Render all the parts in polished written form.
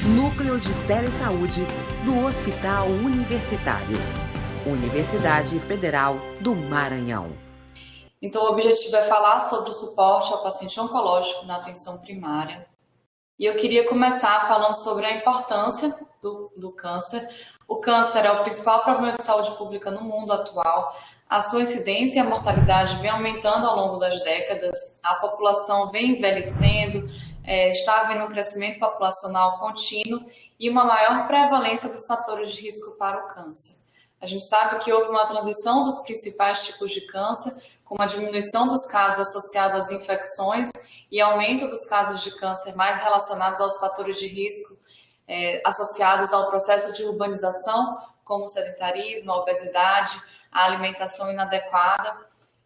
Núcleo de Telesaúde do Hospital Universitário. Universidade Federal do Maranhão. Então, o objetivo é falar sobre o suporte ao paciente oncológico na atenção primária. E eu queria começar falando sobre a importância do câncer. O câncer é o principal problema de saúde pública no mundo atual. A sua incidência e a mortalidade vem aumentando ao longo das décadas. A população vem envelhecendo, está havendo um crescimento populacional contínuo e uma maior prevalência dos fatores de risco para o câncer. A gente sabe que houve uma transição dos principais tipos de câncer, com uma diminuição dos casos associados às infecções e aumento dos casos de câncer mais relacionados aos fatores de risco associados ao processo de urbanização, como o sedentarismo, a obesidade, a alimentação inadequada.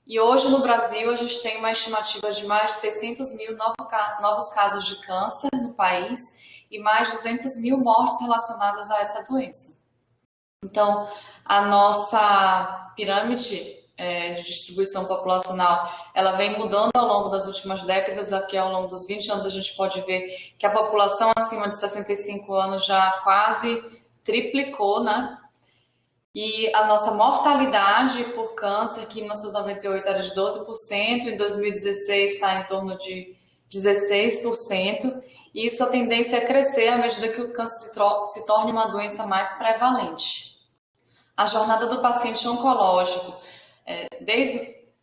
E hoje no Brasil a gente tem uma estimativa de mais de 600 mil novos casos de câncer no país e mais de 200 mil mortes relacionadas a essa doença. Então, a nossa pirâmide de distribuição populacional, ela vem mudando ao longo das últimas décadas. Aqui ao longo dos 20 anos a gente pode ver que a população acima de 65 anos já quase triplicou, né? E a nossa mortalidade por câncer, que em 1998 era de 12%, em 2016 está em torno de 16%, e isso a tendência é crescer à medida que o câncer se torne uma doença mais prevalente. A jornada do paciente oncológico,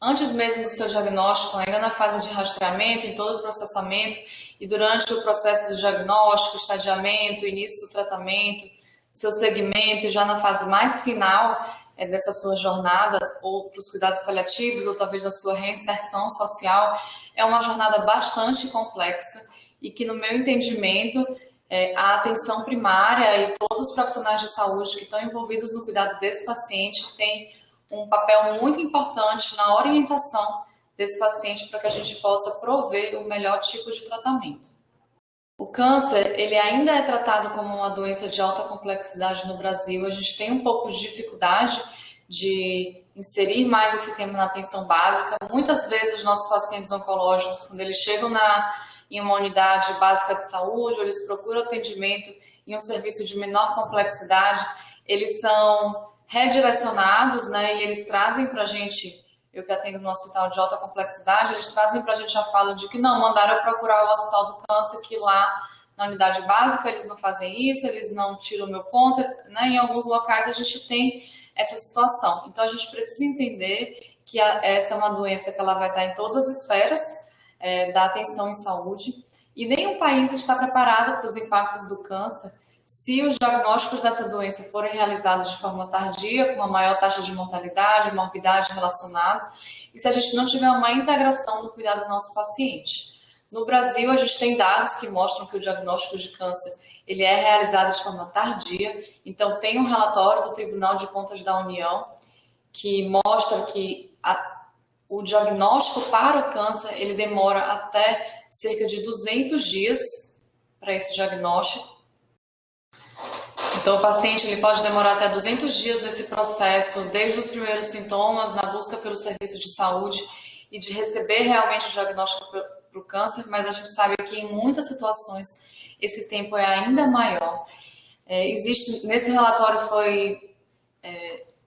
antes mesmo do seu diagnóstico, ainda na fase de rastreamento, em todo o processamento, e durante o processo de diagnóstico, estadiamento, início do tratamento, seu segmento, já na fase mais final dessa sua jornada, ou para os cuidados paliativos, ou talvez na sua reinserção social, é uma jornada bastante complexa e que, no meu entendimento, a atenção primária e todos os profissionais de saúde que estão envolvidos no cuidado desse paciente têm um papel muito importante na orientação desse paciente para que a gente possa prover o melhor tipo de tratamento. O câncer, ele ainda é tratado como uma doença de alta complexidade no Brasil. A gente tem um pouco de dificuldade de inserir mais esse tema na atenção básica. Muitas vezes os nossos pacientes oncológicos, quando eles chegam em uma unidade básica de saúde, ou eles procuram atendimento em um serviço de menor complexidade, eles são redirecionados, né, e eles trazem para a gente, eu que atendo no hospital de alta complexidade, eles trazem para a gente a fala de que não, mandaram eu procurar o hospital do câncer, que lá na unidade básica eles não fazem isso, eles não tiram o meu ponto, né, em alguns locais a gente tem essa situação. Então a gente precisa entender que essa é uma doença que ela vai estar em todas as esferas da atenção em saúde, e nenhum país está preparado para os impactos do câncer se os diagnósticos dessa doença forem realizados de forma tardia, com uma maior taxa de mortalidade, morbidade relacionados, e se a gente não tiver uma integração no cuidado do nosso paciente. No Brasil, a gente tem dados que mostram que o diagnóstico de câncer ele é realizado de forma tardia. Então, tem um relatório do Tribunal de Contas da União que mostra que o diagnóstico para o câncer ele demora até cerca de 200 dias para esse diagnóstico. Então, o paciente ele pode demorar até 200 dias nesse processo, desde os primeiros sintomas, na busca pelo serviço de saúde e de receber realmente o diagnóstico para o câncer, mas a gente sabe que em muitas situações esse tempo é ainda maior. Nesse relatório foi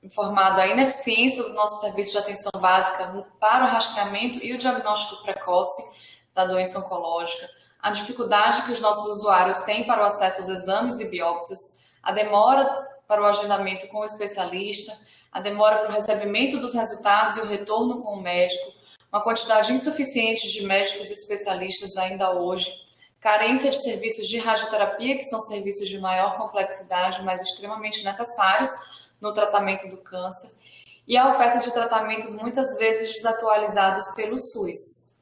informado a ineficiência do nosso serviço de atenção básica para o rastreamento e o diagnóstico precoce da doença oncológica, a dificuldade que os nossos usuários têm para o acesso aos exames e biópsias, a demora para o agendamento com o especialista, a demora para o recebimento dos resultados e o retorno com o médico, uma quantidade insuficiente de médicos e especialistas ainda hoje, carência de serviços de radioterapia, que são serviços de maior complexidade, mas extremamente necessários no tratamento do câncer, e a oferta de tratamentos muitas vezes desatualizados pelo SUS.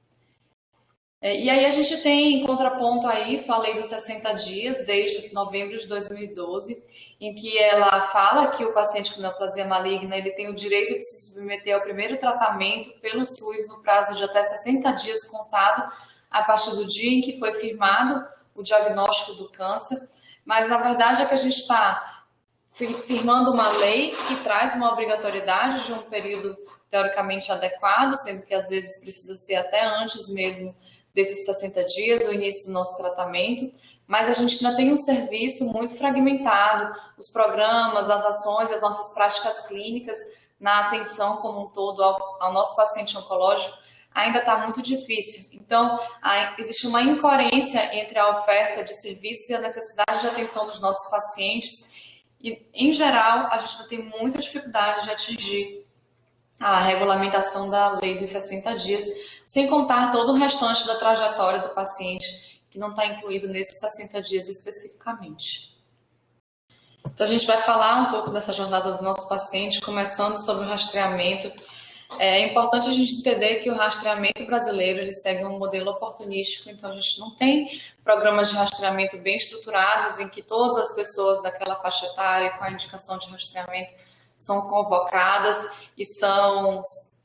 E aí a gente tem, em contraponto a isso, a Lei dos 60 dias, desde novembro de 2012, em que ela fala que o paciente com neoplasia maligna ele tem o direito de se submeter ao primeiro tratamento pelo SUS no prazo de até 60 dias contado a partir do dia em que foi firmado o diagnóstico do câncer. Mas, na verdade, é que a gente está firmando uma lei que traz uma obrigatoriedade de um período teoricamente adequado, sendo que às vezes precisa ser até antes mesmo desses 60 dias, o início do nosso tratamento, mas a gente ainda tem um serviço muito fragmentado, os programas, as ações, as nossas práticas clínicas na atenção como um todo ao nosso paciente oncológico ainda está muito difícil. Então, existe uma incoerência entre a oferta de serviços e a necessidade de atenção dos nossos pacientes e, em geral, a gente ainda tem muita dificuldade de atingir a regulamentação da lei dos 60 dias, sem contar todo o restante da trajetória do paciente, que não está incluído nesses 60 dias especificamente. Então, a gente vai falar um pouco dessa jornada do nosso paciente, começando sobre o rastreamento. É importante a gente entender que o rastreamento brasileiro ele segue um modelo oportunístico, então a gente não tem programas de rastreamento bem estruturados em que todas as pessoas daquela faixa etária com a indicação de rastreamento são convocadas e são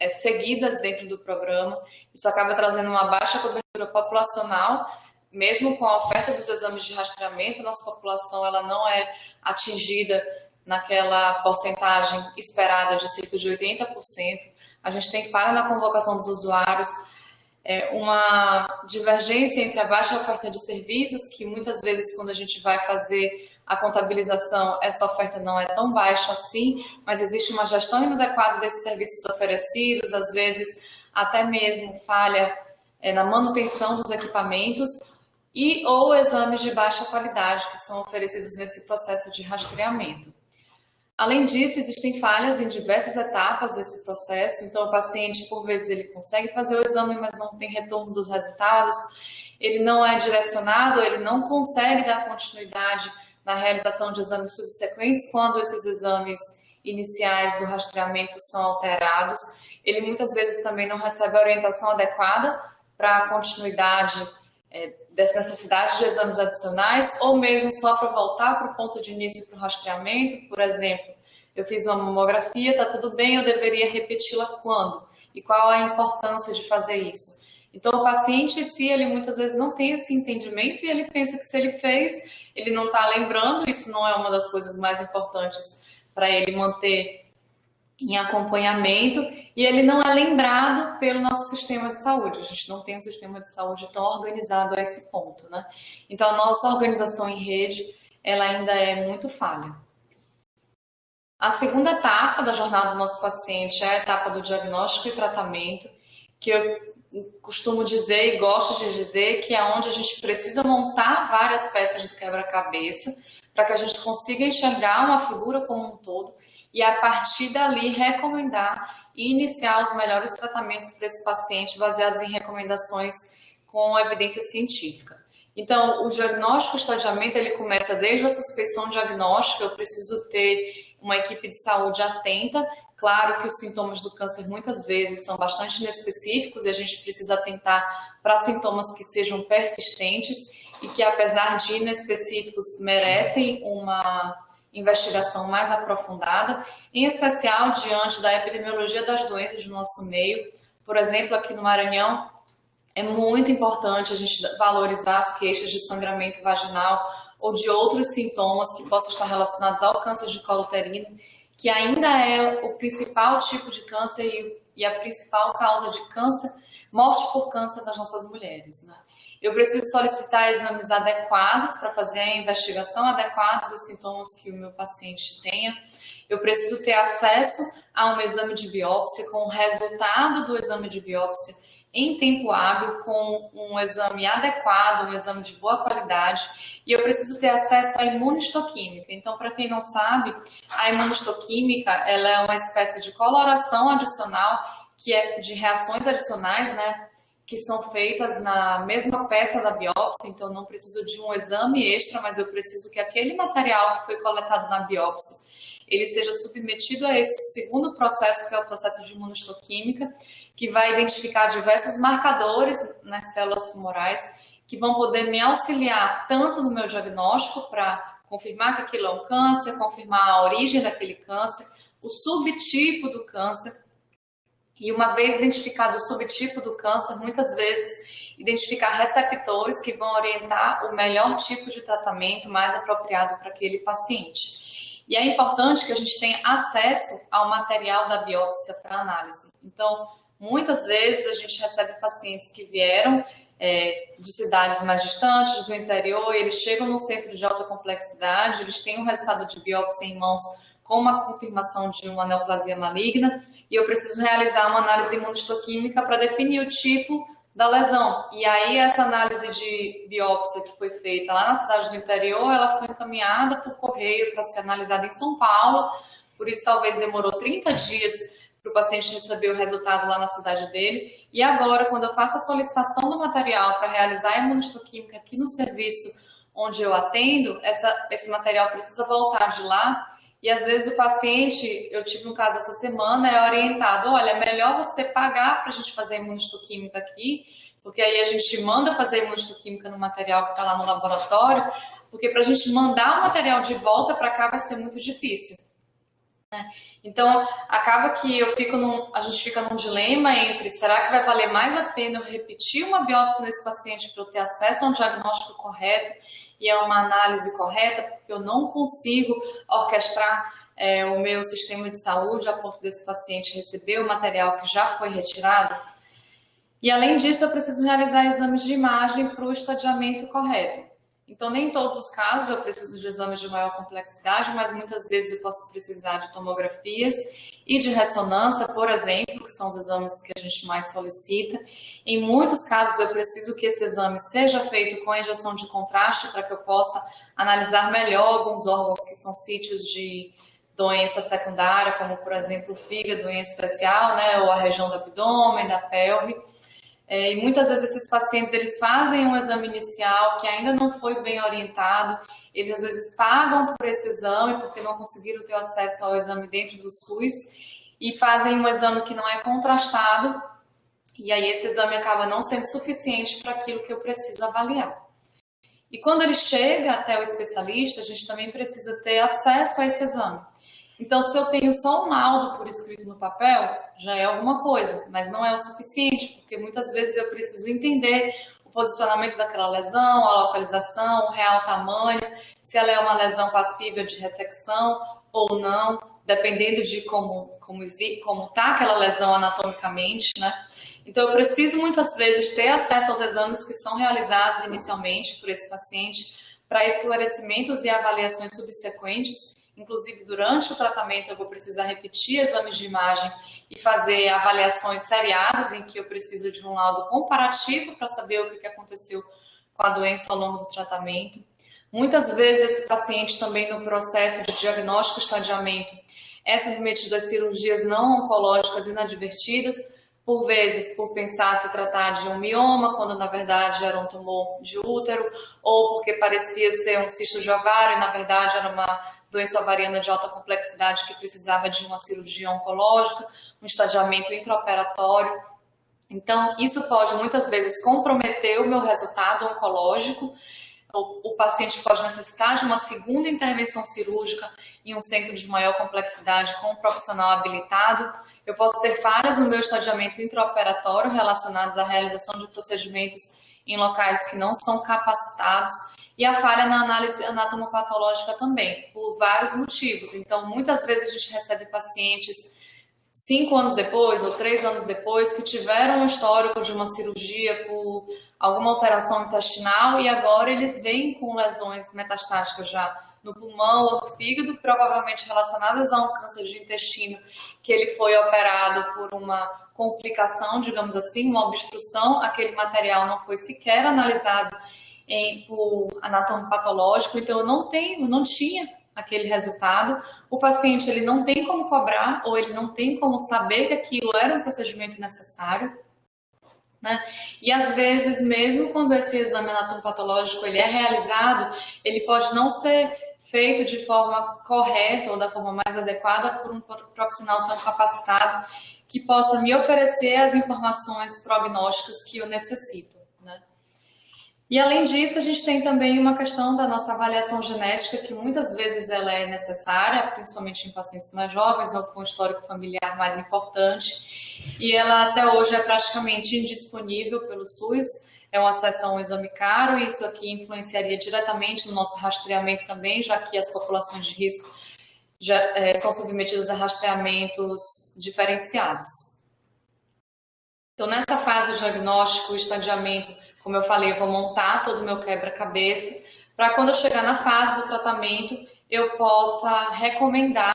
seguidas dentro do programa. Isso acaba trazendo uma baixa cobertura populacional, mesmo com a oferta dos exames de rastreamento, nossa população ela não é atingida naquela porcentagem esperada de cerca de 80%. A gente tem falha na convocação dos usuários, uma divergência entre a baixa oferta de serviços, que muitas vezes quando a gente vai fazer a contabilização, essa oferta não é tão baixa assim, mas existe uma gestão inadequada desses serviços oferecidos, às vezes até mesmo falha na manutenção dos equipamentos e ou exames de baixa qualidade que são oferecidos nesse processo de rastreamento. Além disso, existem falhas em diversas etapas desse processo, então o paciente, por vezes, ele consegue fazer o exame, mas não tem retorno dos resultados, ele não é direcionado, ele não consegue dar continuidade na realização de exames subsequentes quando esses exames iniciais do rastreamento são alterados, ele muitas vezes também não recebe a orientação adequada para a continuidade dessa necessidade de exames adicionais, ou mesmo só para voltar para o ponto de início para o rastreamento. Por exemplo, eu fiz uma mamografia, está tudo bem, eu deveria repeti-la quando? E qual a importância de fazer isso? Então, o paciente em si, ele muitas vezes não tem esse entendimento e ele pensa que se ele fez, ele não está lembrando, isso não é uma das coisas mais importantes para ele manter em acompanhamento, e ele não é lembrado pelo nosso sistema de saúde. A gente não tem um sistema de saúde tão organizado a esse ponto, né? Então, a nossa organização em rede, ela ainda é muito falha. A segunda etapa da jornada do nosso paciente é a etapa do diagnóstico e tratamento, que eu costumo dizer e gosto de dizer que é onde a gente precisa montar várias peças do quebra-cabeça para que a gente consiga enxergar uma figura como um todo e, a partir dali, recomendar e iniciar os melhores tratamentos para esse paciente baseados em recomendações com evidência científica. Então, o diagnóstico e o estadiamento, ele começa desde a suspeição diagnóstica, eu preciso ter uma equipe de saúde atenta. Claro que os sintomas do câncer muitas vezes são bastante inespecíficos e a gente precisa atentar para sintomas que sejam persistentes e que, apesar de inespecíficos, merecem uma investigação mais aprofundada, em especial diante da epidemiologia das doenças do nosso meio. Por exemplo, aqui no Maranhão, é muito importante a gente valorizar as queixas de sangramento vaginal ou de outros sintomas que possam estar relacionados ao câncer de colo uterino, que ainda é o principal tipo de câncer e a principal causa de câncer, morte por câncer das nossas mulheres, né? Eu preciso solicitar exames adequados para fazer a investigação adequada dos sintomas que o meu paciente tenha. Eu preciso ter acesso a um exame de biópsia com o resultado do exame de biópsia em tempo hábil, com um exame adequado, um exame de boa qualidade, e eu preciso ter acesso à imunistoquímica. Então, para quem não sabe, a imunistoquímica ela é uma espécie de coloração adicional, que é de reações adicionais, né, que são feitas na mesma peça da biópsia, então não preciso de um exame extra, mas eu preciso que aquele material que foi coletado na biópsia ele seja submetido a esse segundo processo, que é o processo de imunistoquímica, que vai identificar diversos marcadores nas células tumorais que vão poder me auxiliar tanto no meu diagnóstico para confirmar que aquilo é um câncer, confirmar a origem daquele câncer, o subtipo do câncer. E uma vez identificado o subtipo do câncer, muitas vezes identificar receptores que vão orientar o melhor tipo de tratamento mais apropriado para aquele paciente. E é importante que a gente tenha acesso ao material da biópsia para análise. Então, muitas vezes a gente recebe pacientes que vieram de cidades mais distantes, do interior, e eles chegam no centro de alta complexidade, eles têm um resultado de biópsia em mãos com uma confirmação de uma neoplasia maligna, e eu preciso realizar uma análise imunistoquímica para definir o tipo da lesão. E aí essa análise de biópsia que foi feita lá na cidade do interior, ela foi encaminhada por correio para ser analisada em São Paulo, por isso talvez demorou 30 dias para o paciente receber o resultado lá na cidade dele. E agora, quando eu faço a solicitação do material para realizar a imunistoquímica aqui no serviço onde eu atendo, esse material precisa voltar de lá. E às vezes o paciente, eu tive um caso essa semana, é orientado, olha, é melhor você pagar para a gente fazer a imunistoquímica aqui, porque aí a gente manda fazer a imunistoquímica no material que está lá no laboratório, porque para a gente mandar o material de volta para cá vai ser muito difícil. Então, acaba que a gente fica num dilema entre, será que vai valer mais a pena eu repetir uma biópsia nesse paciente para eu ter acesso a um diagnóstico correto e a uma análise correta, porque eu não consigo orquestrar o meu sistema de saúde a ponto desse paciente receber o material que já foi retirado. E, além disso, eu preciso realizar exames de imagem para o estadiamento correto. Então, nem em todos os casos eu preciso de exames de maior complexidade, mas muitas vezes eu posso precisar de tomografias e de ressonância, por exemplo, que são os exames que a gente mais solicita. Em muitos casos eu preciso que esse exame seja feito com a injeção de contraste para que eu possa analisar melhor alguns órgãos que são sítios de doença secundária, como, por exemplo, o fígado em especial, né, ou a região do abdômen, da pelve. E muitas vezes esses pacientes, eles fazem um exame inicial que ainda não foi bem orientado, eles às vezes pagam por esse exame porque não conseguiram ter acesso ao exame dentro do SUS e fazem um exame que não é contrastado, e aí esse exame acaba não sendo suficiente para aquilo que eu preciso avaliar. E quando ele chega até o especialista, a gente também precisa ter acesso a esse exame. Então, se eu tenho só um laudo por escrito no papel, já é alguma coisa, mas não é o suficiente, porque muitas vezes eu preciso entender o posicionamento daquela lesão, a localização, o real tamanho, se ela é uma lesão passível de ressecção ou não, dependendo de como está aquela lesão anatomicamente, né? Então, eu preciso muitas vezes ter acesso aos exames que são realizados inicialmente por esse paciente para esclarecimentos e avaliações subsequentes. Inclusive, durante o tratamento, eu vou precisar repetir exames de imagem e fazer avaliações seriadas, em que eu preciso de um laudo comparativo para saber o que aconteceu com a doença ao longo do tratamento. Muitas vezes, esse paciente também, no processo de diagnóstico e estadiamento, é submetido a cirurgias não oncológicas inadvertidas, por vezes por pensar se tratar de um mioma, quando na verdade era um tumor de útero, ou porque parecia ser um cisto de ovário, e na verdade era uma doença ovariana de alta complexidade que precisava de uma cirurgia oncológica, um estadiamento intraoperatório. Então, isso pode muitas vezes comprometer o meu resultado oncológico. O paciente pode necessitar de uma segunda intervenção cirúrgica em um centro de maior complexidade com um profissional habilitado. Eu posso ter falhas no meu estadiamento intraoperatório relacionadas à realização de procedimentos em locais que não são capacitados e a falha na análise anatomopatológica também, por vários motivos. Então, muitas vezes a gente recebe pacientes 5 anos depois ou 3 anos depois que tiveram um histórico de uma cirurgia por alguma alteração intestinal e agora eles vêm com lesões metastáticas já no pulmão ou no fígado, provavelmente relacionadas a um câncer de intestino que ele foi operado por uma complicação, digamos assim, uma obstrução. Aquele material não foi sequer analisado por anatomopatológico, então eu não tinha aquele resultado, o paciente ele não tem como cobrar ou ele não tem como saber que aquilo era um procedimento necessário, né? E às vezes, mesmo quando esse exame anatomopatológico ele é realizado, ele pode não ser feito de forma correta ou da forma mais adequada por um profissional tão capacitado que possa me oferecer as informações prognósticas que eu necessito, né? E além disso, a gente tem também uma questão da nossa avaliação genética, que muitas vezes ela é necessária, principalmente em pacientes mais jovens ou com histórico familiar mais importante, e ela até hoje é praticamente indisponível pelo SUS, é um acesso a um exame caro, e isso aqui influenciaria diretamente no nosso rastreamento também, já que as populações de risco já são submetidas a rastreamentos diferenciados. Então, nessa fase de diagnóstico e estadiamento, Como eu falei, eu vou montar todo o meu quebra-cabeça para quando eu chegar na fase do tratamento, eu possa recomendar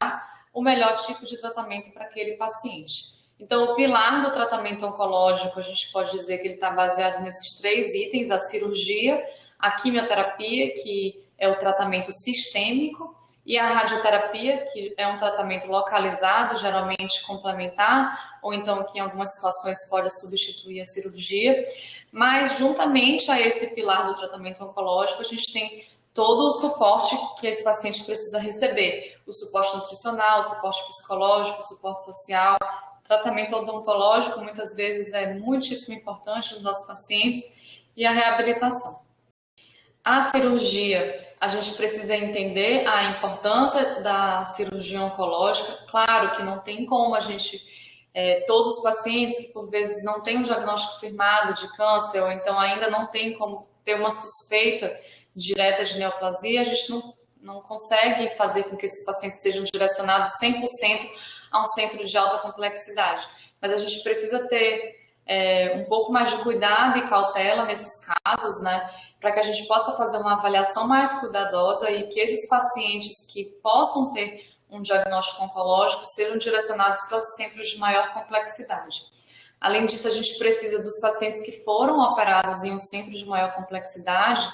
o melhor tipo de tratamento para aquele paciente. Então, o pilar do tratamento oncológico, a gente pode dizer que ele está baseado nesses 3 itens: a cirurgia, a quimioterapia, que é o tratamento sistêmico, e a radioterapia, que é um tratamento localizado, geralmente complementar, ou então que em algumas situações pode substituir a cirurgia. Mas, juntamente a esse pilar do tratamento oncológico, a gente tem todo o suporte que esse paciente precisa receber: o suporte nutricional, o suporte psicológico, o suporte social. O tratamento odontológico muitas vezes é muitíssimo importante nos nossos pacientes, e a reabilitação. A cirurgia, a gente precisa entender a importância da cirurgia oncológica. Claro que não tem como a gente, todos os pacientes que por vezes não têm um diagnóstico firmado de câncer, ou então ainda não tem como ter uma suspeita direta de neoplasia, a gente não consegue fazer com que esses pacientes sejam direcionados 100% a um centro de alta complexidade. Mas a gente precisa ter um pouco mais de cuidado e cautela nesses casos, né, para que a gente possa fazer uma avaliação mais cuidadosa e que esses pacientes que possam ter um diagnóstico oncológico sejam direcionados para os centros de maior complexidade. Além disso, a gente precisa dos pacientes que foram operados em um centro de maior complexidade,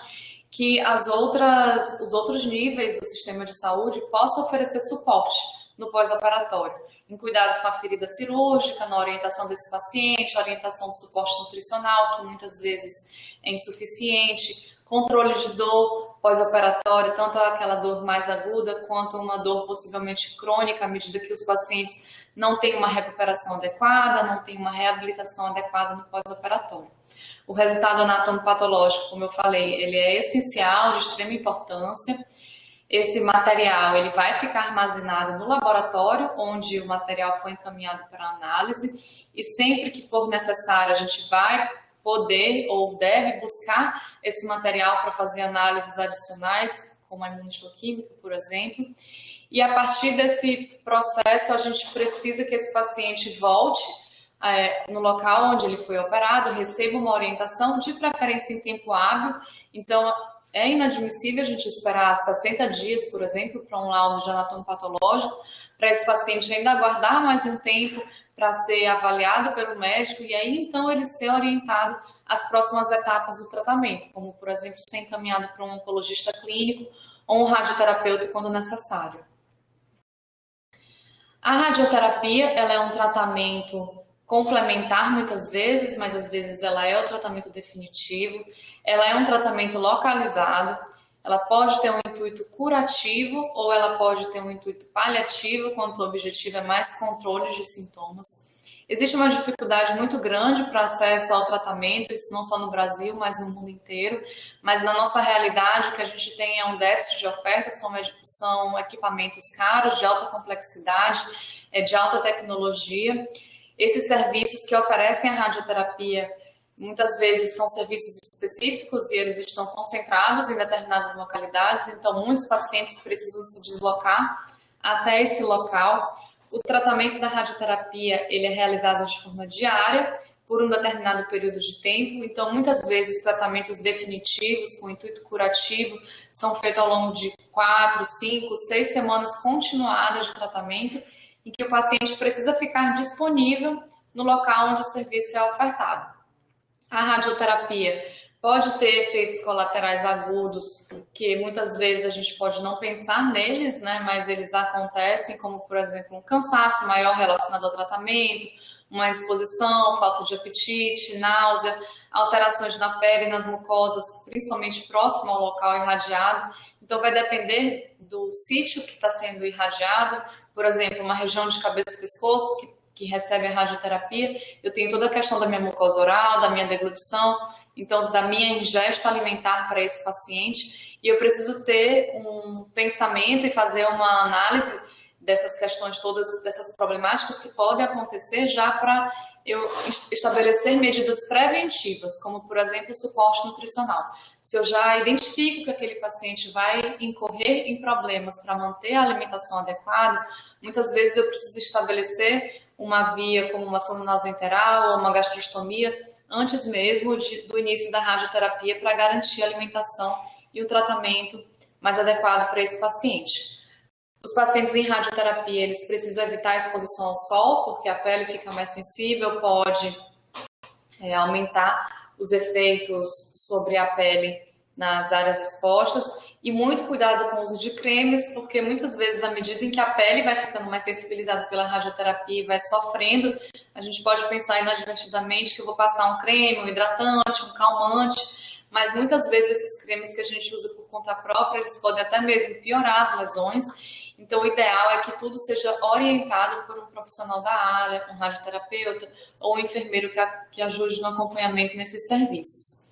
que os outros níveis do sistema de saúde possam oferecer suporte no pós-operatório, em cuidados com a ferida cirúrgica, na orientação desse paciente, orientação do suporte nutricional, que muitas vezes é insuficiente, controle de dor pós-operatório, tanto aquela dor mais aguda quanto uma dor possivelmente crônica, à medida que os pacientes não têm uma recuperação adequada, não têm uma reabilitação adequada no pós-operatório. O resultado anatomopatológico, como eu falei, ele é essencial, de extrema importância. Esse material ele vai ficar armazenado no laboratório, onde o material foi encaminhado para análise, e sempre que for necessário, a gente vai poder ou deve buscar esse material para fazer análises adicionais, como a imunohistoquímica, por exemplo. E a partir desse processo, a gente precisa que esse paciente volte no local onde ele foi operado, receba uma orientação, de preferência em tempo hábil. Então, é inadmissível a gente esperar 60 dias, por exemplo, para um laudo de anatomopatológico, para esse paciente ainda aguardar mais um tempo para ser avaliado pelo médico e aí então ele ser orientado às próximas etapas do tratamento, como, por exemplo, ser encaminhado para um oncologista clínico ou um radioterapeuta quando necessário. A radioterapia, ela é um tratamento complementar muitas vezes, mas às vezes ela é o tratamento definitivo. Ela é um tratamento localizado, ela pode ter um intuito curativo ou ela pode ter um intuito paliativo, quando o objetivo é mais controle de sintomas. Existe uma dificuldade muito grande para acesso ao tratamento, isso não só no Brasil, mas no mundo inteiro. Mas na nossa realidade, o que a gente tem é um déficit de oferta, são equipamentos caros, de alta complexidade, de alta tecnologia. Esses serviços que oferecem a radioterapia, muitas vezes são serviços específicos e eles estão concentrados em determinadas localidades, então muitos pacientes precisam se deslocar até esse local. O tratamento da radioterapia ele é realizado de forma diária, por um determinado período de tempo, então muitas vezes tratamentos definitivos com intuito curativo são feitos ao longo de 4, 5, 6 semanas continuadas de tratamento, em que o paciente precisa ficar disponível no local onde o serviço é ofertado. A radioterapia pode ter efeitos colaterais agudos, que muitas vezes a gente pode não pensar neles, né, mas eles acontecem, como, por exemplo, um cansaço maior relacionado ao tratamento, uma exposição, falta de apetite, náusea, alterações na pele e nas mucosas, principalmente próximo ao local irradiado. Então, vai depender do sítio que está sendo irradiado. Por exemplo, uma região de cabeça e pescoço que recebe a radioterapia, eu tenho toda a questão da minha mucosa oral, da minha deglutição, então da minha ingesta alimentar para esse paciente, e eu preciso ter um pensamento e fazer uma análise dessas questões todas, dessas problemáticas que podem acontecer, já para eu estabelecer medidas preventivas, como, por exemplo, o suporte nutricional. Se eu já identifico que aquele paciente vai incorrer em problemas para manter a alimentação adequada, muitas vezes eu preciso estabelecer uma via como uma sononose enteral ou uma gastrostomia antes mesmo do início da radioterapia para garantir a alimentação e o tratamento mais adequado para esse paciente. Os pacientes em radioterapia, eles precisam evitar a exposição ao sol, porque a pele fica mais sensível, pode aumentar os efeitos sobre a pele nas áreas expostas, e muito cuidado com o uso de cremes, porque muitas vezes, à medida em que a pele vai ficando mais sensibilizada pela radioterapia e vai sofrendo, a gente pode pensar inadvertidamente que eu vou passar um creme, um hidratante, um calmante, mas muitas vezes esses cremes que a gente usa por conta própria, eles podem até mesmo piorar as lesões. Então, o ideal é que tudo seja orientado por um profissional da área, um radioterapeuta ou um enfermeiro que ajude no acompanhamento nesses serviços.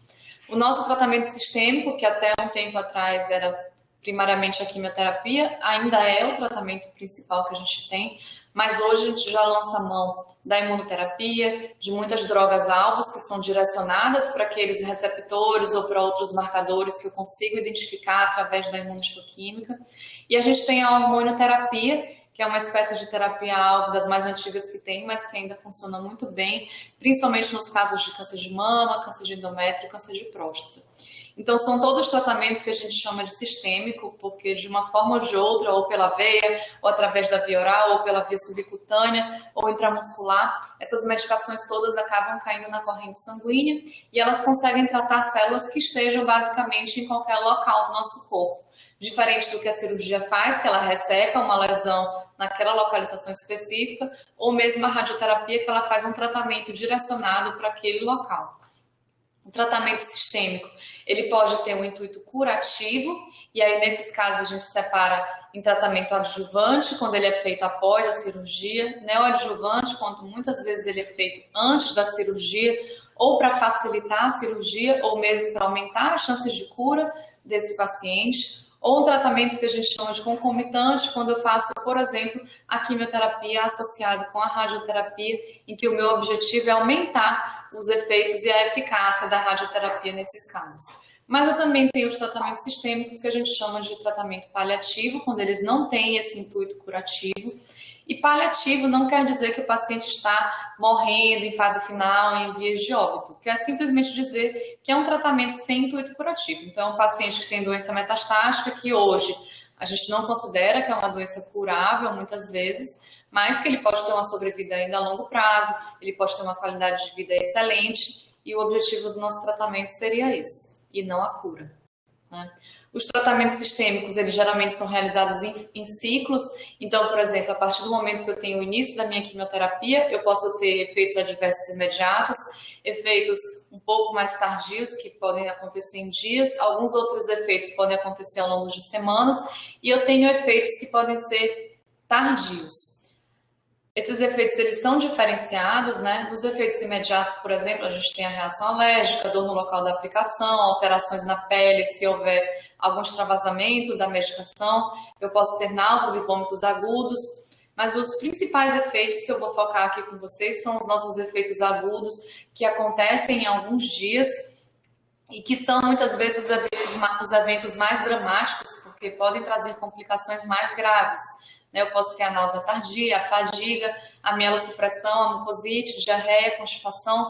O nosso tratamento sistêmico, que até um tempo atrás era primariamente a quimioterapia, ainda é o tratamento principal que a gente tem, mas hoje a gente já lança mão da imunoterapia, de muitas drogas-alvos que são direcionadas para aqueles receptores ou para outros marcadores que eu consigo identificar através da imunohistoquímica. E a gente tem a hormonioterapia, que é uma espécie de terapia-alvo das mais antigas que tem, mas que ainda funciona muito bem, principalmente nos casos de câncer de mama, câncer de endométrio e câncer de próstata. Então, são todos tratamentos que a gente chama de sistêmico, porque de uma forma ou de outra, ou pela veia, ou através da via oral, ou pela via subcutânea, ou intramuscular, essas medicações todas acabam caindo na corrente sanguínea e elas conseguem tratar células que estejam basicamente em qualquer local do nosso corpo. Diferente do que a cirurgia faz, que ela resseca uma lesão naquela localização específica, ou mesmo a radioterapia, que ela faz um tratamento direcionado para aquele local. O tratamento sistêmico, ele pode ter um intuito curativo, e aí nesses casos a gente separa em tratamento adjuvante, quando ele é feito após a cirurgia, neoadjuvante, quando muitas vezes ele é feito antes da cirurgia, ou para facilitar a cirurgia, ou mesmo para aumentar as chances de cura desse paciente, ou um tratamento que a gente chama de concomitante, quando eu faço, por exemplo, a quimioterapia associada com a radioterapia, em que o meu objetivo é aumentar os efeitos e a eficácia da radioterapia nesses casos. Mas eu também tenho os tratamentos sistêmicos que a gente chama de tratamento paliativo, quando eles não têm esse intuito curativo. E paliativo não quer dizer que o paciente está morrendo em fase final, em vias de óbito. Quer simplesmente dizer que é um tratamento sem intuito curativo. Então, é um paciente que tem doença metastática, que hoje a gente não considera que é uma doença curável, muitas vezes, mas que ele pode ter uma sobrevida ainda a longo prazo, ele pode ter uma qualidade de vida excelente, e o objetivo do nosso tratamento seria esse, e não a cura, né? Os tratamentos sistêmicos, eles geralmente são realizados em ciclos. Então, por exemplo, a partir do momento que eu tenho o início da minha quimioterapia, eu posso ter efeitos adversos imediatos, efeitos um pouco mais tardios, que podem acontecer em dias, alguns outros efeitos podem acontecer ao longo de semanas, e eu tenho efeitos que podem ser tardios. Esses efeitos, eles são diferenciados, né? Nos efeitos imediatos, por exemplo, a gente tem a reação alérgica, dor no local da aplicação, alterações na pele, se houver algum extravasamento da medicação, eu posso ter náuseas e vômitos agudos, mas os principais efeitos que eu vou focar aqui com vocês são os nossos efeitos agudos, que acontecem em alguns dias e que são muitas vezes os eventos mais dramáticos, porque podem trazer complicações mais graves. Eu posso ter a náusea tardia, a fadiga, a mielossupressão, a mucosite, diarreia, constipação,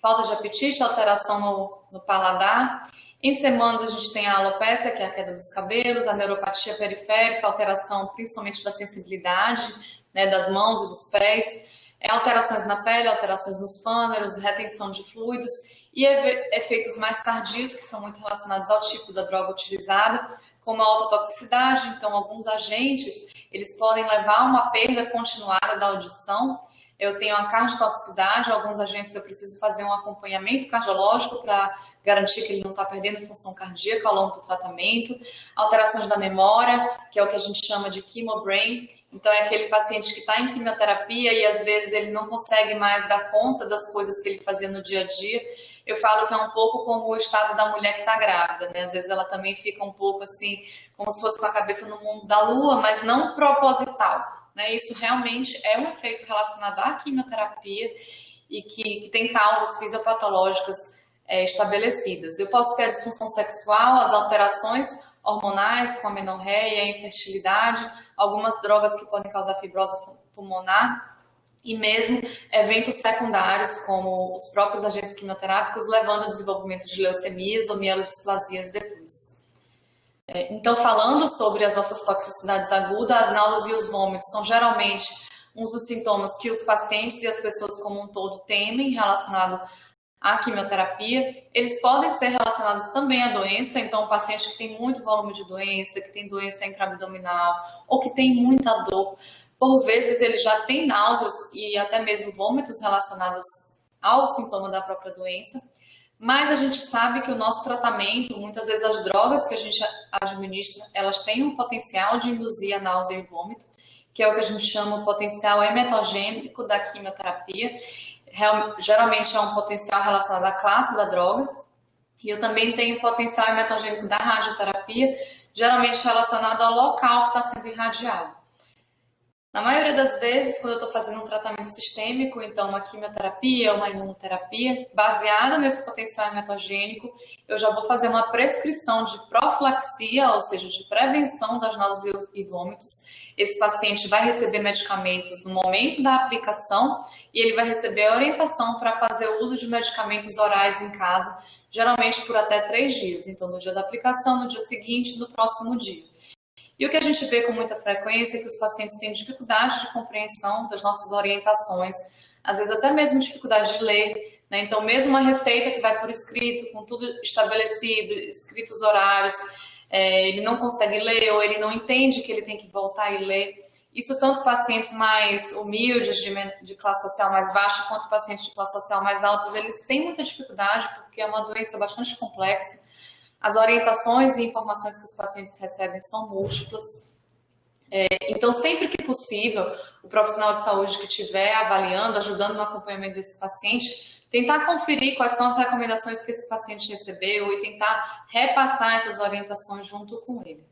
falta de apetite, alteração no paladar. Em semanas a gente tem a alopécia, que é a queda dos cabelos, a neuropatia periférica, alteração principalmente da sensibilidade, né, das mãos e dos pés, alterações na pele, alterações nos fâneros, retenção de fluidos e efeitos mais tardios, que são muito relacionados ao tipo da droga utilizada, como a alta toxicidade. Então, alguns agentes, eles podem levar a uma perda continuada da audição. Eu tenho a cardiotoxicidade, alguns agentes eu preciso fazer um acompanhamento cardiológico para garantir que ele não está perdendo função cardíaca ao longo do tratamento. Alterações da memória, que é o que a gente chama de chemobrain. Então, é aquele paciente que está em quimioterapia e às vezes ele não consegue mais dar conta das coisas que ele fazia no dia a dia. Eu falo que é um pouco como o estado da mulher que está grávida, né? Às vezes ela também fica um pouco assim, como se fosse com a cabeça no mundo da lua, mas não proposital, né? Isso realmente é um efeito relacionado à quimioterapia e que tem causas fisiopatológicas estabelecidas. Eu posso ter a disfunção sexual, as alterações hormonais, com a amenorreia, a infertilidade, algumas drogas que podem causar fibrose pulmonar. e mesmo eventos secundários, como os próprios agentes quimioterápicos, levando ao desenvolvimento de leucemias ou mielodisplasias depois. Então, falando sobre as nossas toxicidades agudas, as náuseas e os vômitos são geralmente uns dos sintomas que os pacientes e as pessoas como um todo temem relacionado à quimioterapia. Eles podem ser relacionados também à doença, então o paciente que tem muito volume de doença, que tem doença intraabdominal ou que tem muita dor, por vezes ele já tem náuseas e até mesmo vômitos relacionados ao sintoma da própria doença. Mas a gente sabe que o nosso tratamento, muitas vezes as drogas que a gente administra, elas têm um potencial de induzir a náusea e vômito, que é o que a gente chama o potencial emetogênico da quimioterapia. Geralmente é um potencial relacionado à classe da droga. E eu também tenho potencial emetogênico da radioterapia, geralmente relacionado ao local que está sendo irradiado. Na maioria das vezes, quando eu estou fazendo um tratamento sistêmico, então uma quimioterapia, uma imunoterapia, baseada nesse potencial emetogênico, eu já vou fazer uma prescrição de profilaxia, ou seja, de prevenção das náuseas e vômitos. Esse paciente vai receber medicamentos no momento da aplicação e ele vai receber a orientação para fazer o uso de medicamentos orais em casa, geralmente por até 3 dias. Então, no dia da aplicação, no dia seguinte, no próximo dia. E o que a gente vê com muita frequência é que os pacientes têm dificuldade de compreensão das nossas orientações, às vezes até mesmo dificuldade de ler, né? Então, mesmo uma receita que vai por escrito, com tudo estabelecido, escritos horários, ele não consegue ler ou ele não entende que ele tem que voltar e ler. Isso tanto pacientes mais humildes, de classe social mais baixa, quanto pacientes de classe social mais alta, eles têm muita dificuldade porque é uma doença bastante complexa. As orientações e informações que os pacientes recebem são múltiplas. Então, sempre que possível, o profissional de saúde que estiver avaliando, ajudando no acompanhamento desse paciente, tentar conferir quais são as recomendações que esse paciente recebeu e tentar repassar essas orientações junto com ele.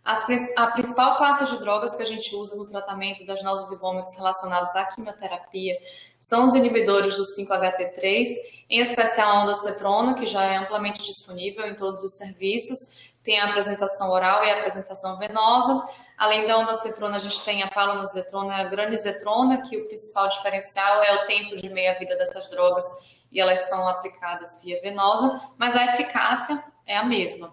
A principal classe de drogas que a gente usa no tratamento das náuseas e vômitos relacionados à quimioterapia são os inibidores do 5-HT3, em especial a ondansetrona, que já é amplamente disponível em todos os serviços, tem a apresentação oral e a apresentação venosa. Além da ondansetrona, a gente tem a palonosetrona e a granizetrona, que o principal diferencial é o tempo de meia-vida dessas drogas e elas são aplicadas via venosa, mas a eficácia é a mesma.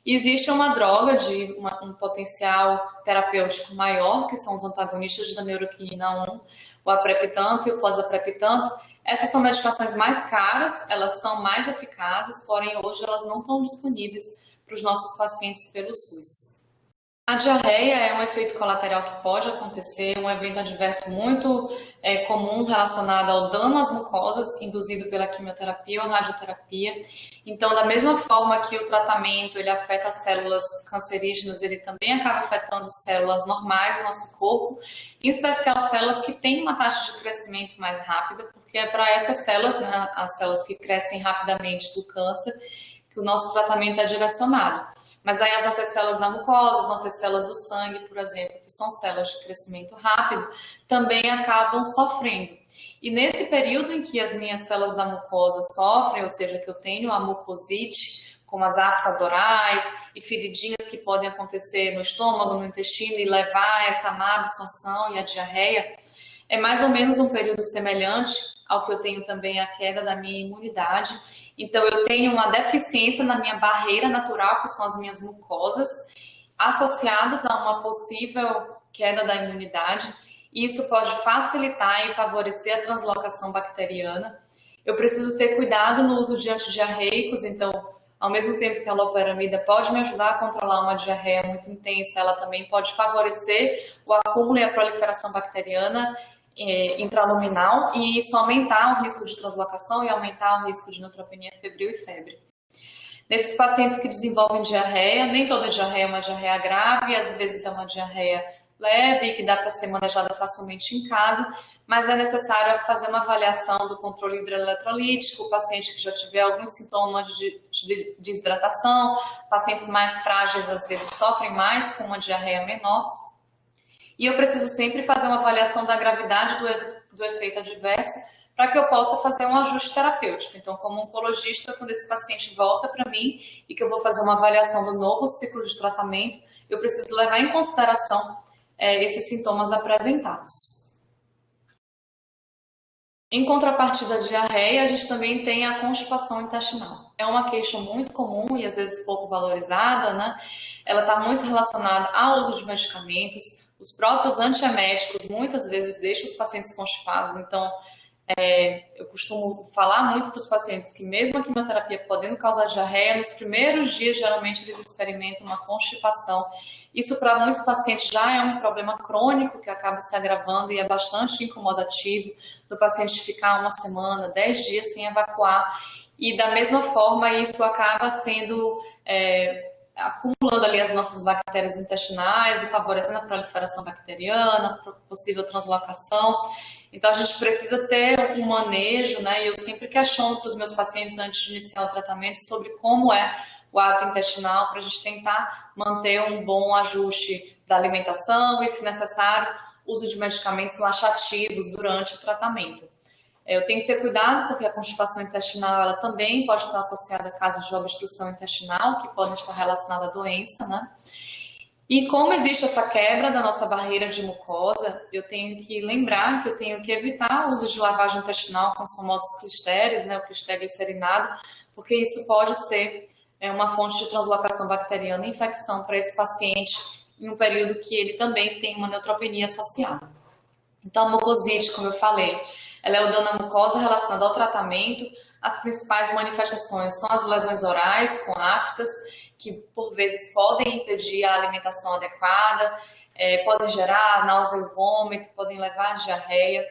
E existe uma droga de um potencial terapêutico maior, que são os antagonistas da neuroquinina 1, o aprepitanto e o fosaprepitanto. Essas são medicações mais caras, elas são mais eficazes, porém hoje elas não estão disponíveis para os nossos pacientes pelo SUS. A diarreia é um efeito colateral que pode acontecer, um evento adverso muito comum relacionado ao dano às mucosas induzido pela quimioterapia ou radioterapia. Então, da mesma forma que o tratamento ele afeta as células cancerígenas, ele também acaba afetando células normais do nosso corpo, em especial células que têm uma taxa de crescimento mais rápida, porque é para essas células, né, as células que crescem rapidamente do câncer, que o nosso tratamento é direcionado. Mas aí as nossas células da mucosa, as nossas células do sangue, por exemplo, que são células de crescimento rápido, também acabam sofrendo. E nesse período em que as minhas células da mucosa sofrem, ou seja, que eu tenho a mucosite, como as aftas orais e feridinhas que podem acontecer no estômago, no intestino e levar a essa má absorção e a diarreia, é mais ou menos um período semelhante ao que eu tenho também a queda da minha imunidade. Então, eu tenho uma deficiência na minha barreira natural, que são as minhas mucosas, associadas a uma possível queda da imunidade. E isso pode facilitar e favorecer a translocação bacteriana. Eu preciso ter cuidado no uso de antidiarreicos, então, ao mesmo tempo que a loperamida pode me ajudar a controlar uma diarreia muito intensa, ela também pode favorecer o acúmulo e a proliferação bacteriana intraluminal e isso aumentar o risco de translocação e aumentar o risco de neutropenia febril e febre. Nesses pacientes que desenvolvem diarreia, nem toda diarreia é uma diarreia grave, às vezes é uma diarreia leve, que dá para ser manejada facilmente em casa, mas é necessário fazer uma avaliação do controle hidroeletrolítico, o paciente que já tiver alguns sintomas de desidratação, pacientes mais frágeis às vezes sofrem mais com uma diarreia menor. E eu preciso sempre fazer uma avaliação da gravidade do efeito adverso para que eu possa fazer um ajuste terapêutico. Então, como oncologista, quando esse paciente volta para mim e que eu vou fazer uma avaliação do novo ciclo de tratamento, eu preciso levar em consideração esses sintomas apresentados. Em contrapartida à diarreia, a gente também tem a constipação intestinal. É uma queixa muito comum e às vezes pouco valorizada, né? Ela está muito relacionada ao uso de medicamentos. Os próprios antieméticos muitas vezes deixam os pacientes constipados. Então, eu costumo falar muito para os pacientes que mesmo a quimioterapia podendo causar diarreia, nos primeiros dias geralmente eles experimentam uma constipação. Isso para muitos pacientes já é um problema crônico que acaba se agravando e é bastante incomodativo do paciente ficar uma semana, 10 dias sem evacuar. E da mesma forma isso acaba sendo acumulando ali as nossas bactérias intestinais e favorecendo a proliferação bacteriana, possível translocação. Então, a gente precisa ter um manejo, né? E eu sempre questiono para os meus pacientes antes de iniciar o tratamento sobre como é o hábito intestinal para a gente tentar manter um bom ajuste da alimentação e, se necessário, uso de medicamentos laxativos durante o tratamento. Eu tenho que ter cuidado porque a constipação intestinal ela também pode estar associada a casos de obstrução intestinal que podem estar relacionados à doença, né? E como existe essa quebra da nossa barreira de mucosa, eu tenho que lembrar que eu tenho que evitar o uso de lavagem intestinal com os famosos clisteres, né, o Clister glicerinado, porque isso pode ser uma fonte de translocação bacteriana e infecção para esse paciente em um período que ele também tem uma neutropenia associada. Então, a mucosite, como eu falei, ela é o dano à mucosa relacionado ao tratamento. As principais manifestações são as lesões orais com aftas, que por vezes podem impedir a alimentação adequada, podem gerar náusea e vômito, podem levar à diarreia.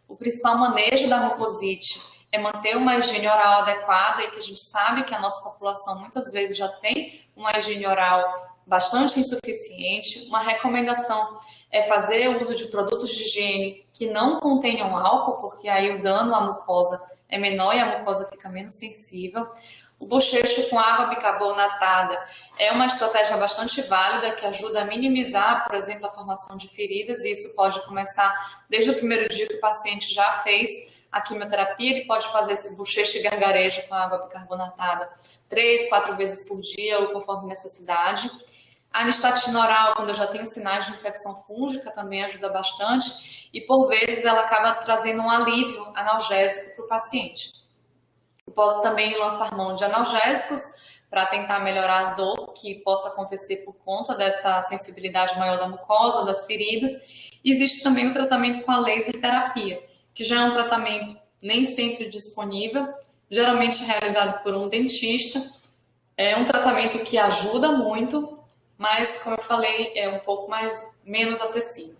O principal manejo da mucosite é manter uma higiene oral adequada e que a gente sabe que a nossa população muitas vezes já tem uma higiene oral bastante insuficiente. Uma recomendação é fazer o uso de produtos de higiene que não contenham álcool, porque aí o dano à mucosa é menor e a mucosa fica menos sensível. O bochecho com água bicarbonatada é uma estratégia bastante válida que ajuda a minimizar, por exemplo, a formação de feridas, e isso pode começar desde o primeiro dia que o paciente já fez a quimioterapia. Ele pode fazer esse bochecho e gargarejo com água bicarbonatada 3, 4 vezes por dia ou conforme necessidade. A anistatina oral, quando eu já tenho sinais de infecção fúngica, também ajuda bastante e, por vezes, ela acaba trazendo um alívio analgésico para o paciente. Eu posso também lançar mão de analgésicos para tentar melhorar a dor que possa acontecer por conta dessa sensibilidade maior da mucosa ou das feridas. E existe também o tratamento com a laser terapia, que já é um tratamento nem sempre disponível, geralmente realizado por um dentista. É um tratamento que ajuda muito, mas, como eu falei, é um pouco menos acessível.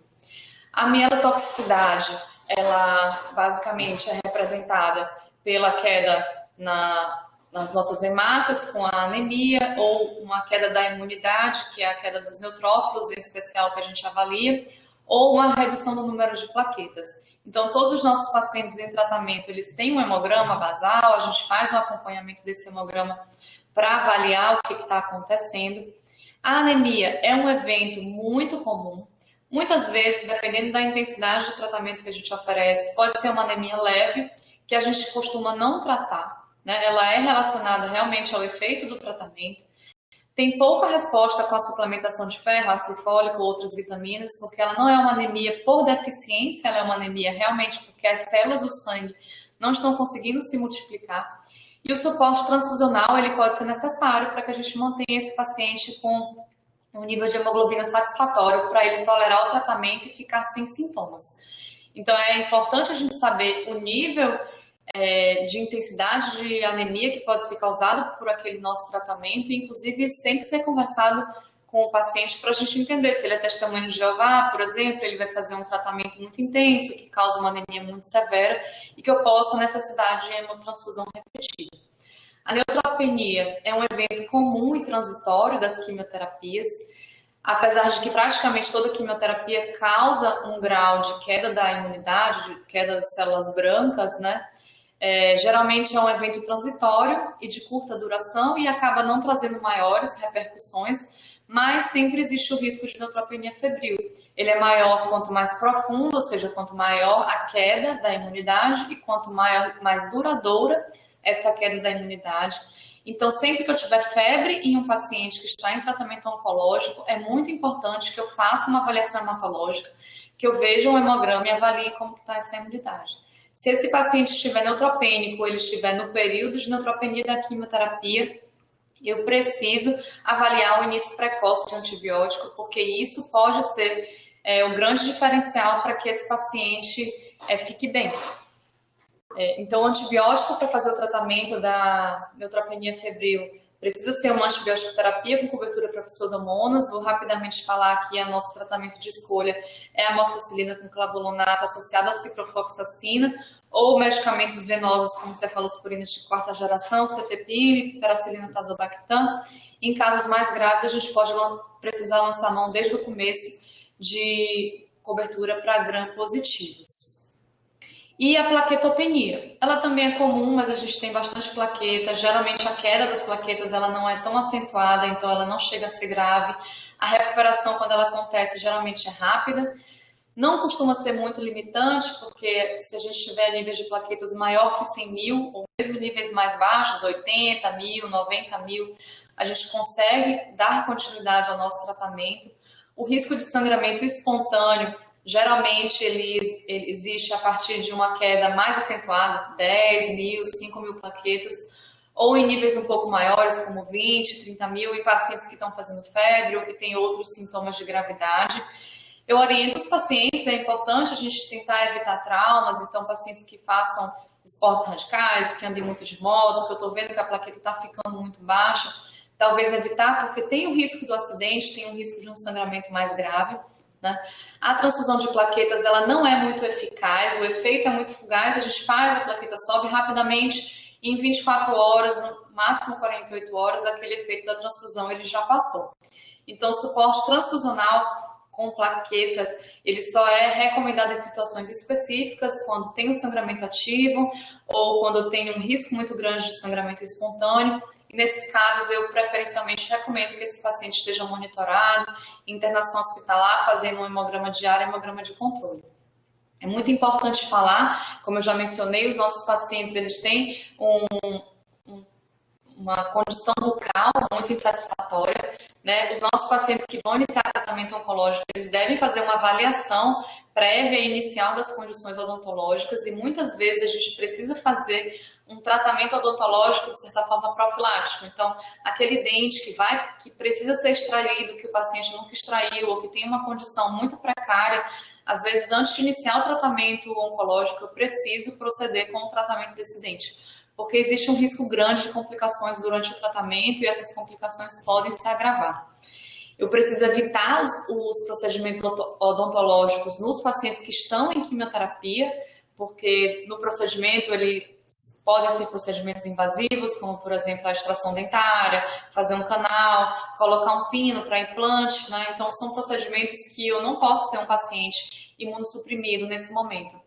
A mielotoxicidade, ela basicamente é representada pela queda nas nossas hemácias com a anemia ou uma queda da imunidade, que é a queda dos neutrófilos, em especial que a gente avalia, ou uma redução do número de plaquetas. Então, todos os nossos pacientes em tratamento, eles têm um hemograma basal, a gente faz um acompanhamento desse hemograma para avaliar o que está acontecendo. A anemia é um evento muito comum. Muitas vezes, dependendo da intensidade do tratamento que a gente oferece, pode ser uma anemia leve, que a gente costuma não tratar, né? Ela é relacionada realmente ao efeito do tratamento. Tem pouca resposta com a suplementação de ferro, ácido fólico ou outras vitaminas, porque ela não é uma anemia por deficiência, ela é uma anemia realmente porque as células do sangue não estão conseguindo se multiplicar. E o suporte transfusional ele pode ser necessário para que a gente mantenha esse paciente com um nível de hemoglobina satisfatório para ele tolerar o tratamento e ficar sem sintomas. Então é importante a gente saber o nível de intensidade de anemia que pode ser causado por aquele nosso tratamento, e inclusive isso tem que ser conversado com o paciente para a gente entender se ele é testemunho de Jeová, por exemplo, ele vai fazer um tratamento muito intenso, que causa uma anemia muito severa e que eu possa necessidade de hemotransfusão repetida. A neutropenia é um evento comum e transitório das quimioterapias, apesar de que praticamente toda quimioterapia causa um grau de queda da imunidade, de queda das células brancas, né? Geralmente é um evento transitório e de curta duração e acaba não trazendo maiores repercussões, mas sempre existe o risco de neutropenia febril. Ele é maior quanto mais profundo, ou seja, quanto maior a queda da imunidade e quanto mais duradoura essa queda da imunidade. Então, sempre que eu tiver febre em um paciente que está em tratamento oncológico, é muito importante que eu faça uma avaliação hematológica, que eu veja um hemograma e avalie como está essa imunidade. Se esse paciente estiver neutropênico, ou ele estiver no período de neutropenia da quimioterapia, eu preciso avaliar o início precoce de antibiótico, porque isso pode ser o grande diferencial para que esse paciente fique bem. Então, o antibiótico para fazer o tratamento da neutropenia febril precisa ser uma antibiótico terapia com cobertura para pseudomonas. Vou rapidamente falar aqui, o nosso tratamento de escolha é a amoxicilina com clavulunato associada à ciprofloxacina, ou medicamentos venosos como cefalosporina de quarta geração, cefepime, peracilina tazobactam. Em casos mais graves, a gente pode precisar lançar mão desde o começo de cobertura para gram-positivos. E a plaquetopenia, ela também é comum, mas a gente tem bastante plaqueta. Geralmente a queda das plaquetas ela não é tão acentuada, então ela não chega a ser grave. A recuperação, quando ela acontece, geralmente é rápida. Não costuma ser muito limitante, porque se a gente tiver níveis de plaquetas maior que 100 mil, ou mesmo níveis mais baixos, 80 mil, 90 mil, a gente consegue dar continuidade ao nosso tratamento. O risco de sangramento espontâneo, geralmente ele existe a partir de uma queda mais acentuada, 10 mil, 5 mil plaquetas, ou em níveis um pouco maiores, como 20, 30 mil, em pacientes que estão fazendo febre ou que têm outros sintomas de gravidade. Eu oriento os pacientes, é importante a gente tentar evitar traumas, então pacientes que façam esportes radicais, que andem muito de moto, que eu estou vendo que a plaqueta está ficando muito baixa, talvez evitar, porque tem o risco do acidente, tem o risco de um sangramento mais grave. Né? A transfusão de plaquetas ela não é muito eficaz, o efeito é muito fugaz, a gente faz, a plaqueta sobe rapidamente, e em 24 horas, no máximo 48 horas, aquele efeito da transfusão ele já passou. Então, o suporte transfusional com plaquetas, ele só é recomendado em situações específicas, quando tem um sangramento ativo ou quando tem um risco muito grande de sangramento espontâneo. E nesses casos, eu preferencialmente recomendo que esse paciente esteja monitorado, internação hospitalar, fazendo um hemograma diário e hemograma de controle. É muito importante falar, como eu já mencionei, os nossos pacientes eles têm uma condição bucal muito insatisfatória, né? Os nossos pacientes que vão iniciar tratamento oncológico, eles devem fazer uma avaliação prévia e inicial das condições odontológicas e muitas vezes a gente precisa fazer um tratamento odontológico, de certa forma, profilático. Então, aquele dente que precisa ser extraído, que o paciente nunca extraiu ou que tem uma condição muito precária, às vezes, antes de iniciar o tratamento oncológico, eu preciso proceder com o tratamento desse dente, porque existe um risco grande de complicações durante o tratamento e essas complicações podem se agravar. Eu preciso evitar os procedimentos odontológicos nos pacientes que estão em quimioterapia, porque no procedimento podem ser procedimentos invasivos, como, por exemplo, a extração dentária, fazer um canal, colocar um pino para implante, né? Então, são procedimentos que eu não posso ter um paciente imunossuprimido nesse momento.